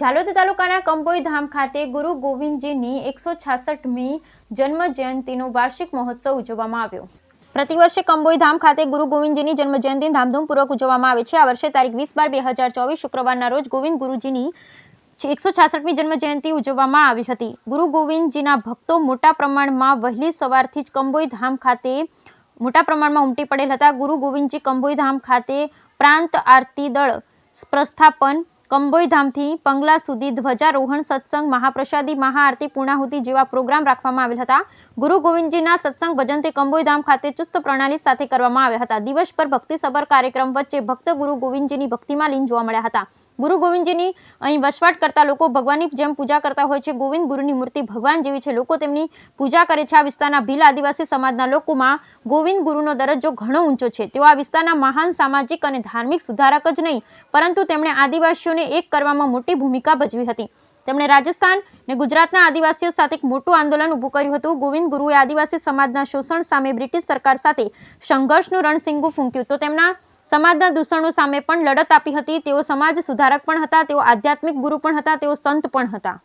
ઝાલોદ તાલુકાના કંબોઈ ધામ ખાતે ગુરુ ગોવિંદજીની 166મી જન્મ જયંતિનો વાર્ષિક મહોત્સવ ઉજવવામાં આવ્યો। પ્રતિવર્ષે કંબોઈ ધામ ખાતે ગુરુ ગોવિંદજીની જન્મ જયંતિ ધામધૂમપૂર્વક ઉજવવામાં આવે છે। આ વર્ષે તારીખ 20/12/2024 શુક્રવારના રોજ ગોવિંદ ગુરુજીની 166મી જન્મ જયંતિ ઉજવવામાં આવી હતી। ગુરુ ગોવિંદજીના ભક્તો મોટા પ્રમાણમાં વહેલી સવારથી જ કંબોઈ ધામ ખાતે મોટા પ્રમાણમાં ઉમટી પડેલ હતા। ગુરુ ગોવિંદજી કંબોઈ ધામ ખાતે પ્રાંત આરતી દળ પ્રસ્થાપન, કંબોઈ ધામથી પંગલા સુધી ધ્વજારોહણ, સત્સંગ, મહાપ્રસાદી, મહાઆરતી, પૂર્ણાહુતિ જેવા પ્રોગ્રામ રાખવામાં આવેલ હતા। ગુરુ ગોવિંદજીના સત્સંગ ભજનથી કંબોઈ ધામ ખાતે ચુસ્ત પ્રણાલી સાથે કરવામાં આવ્યા હતા। દિવસભર ભક્તિસભર કાર્યક્રમ વચ્ચે ભક્ત ગુરુ ગોવિંદજીની ભક્તિમાં લીન જોવા મળ્યા હતા। ગુરુ ગોવિંદજીની અહીં વસવાટ કરતા લોકો ભગવાનની જેમ પૂજા કરતા હોય છે। ગોવિંદ ગુરુની મૂર્તિ ભગવાન જેવી છે, લોકો તેમની પૂજા કરે છે। આ વિસ્તારના ભીલ આદિવાસી સમાજના લોકોમાં ગોવિંદ ગુરુનો દરજ્જો ઘણો ઊંચો છે। તેઓ આ વિસ્તારના મહાન સામાજિક અને ધાર્મિક સુધારક જ નહીં, પરંતુ તેમણે આદિવાસીઓને એક કરવામાં મોટી ભૂમિકા ભજવી હતી। તેમણે રાજસ્થાન અને ગુજરાતના આદિવાસીઓ સાથે એક મોટું આંદોલન ઊભું કર્યું હતું। ગોવિંદ ગુરુએ આદિવાસી સમાજના શોષણ સામે બ્રિટિશ સરકાર સાથે સંઘર્ષનું રણસીંગું ફૂંક્યું તો તેમના સમાજના દૂષણો સામે પણ લડત આપી હતી। તેઓ સમાજ સુધારક પણ હતા, તેઓ આધ્યાત્મિક ગુરુ પણ હતા, તેઓ સંત પણ હતા।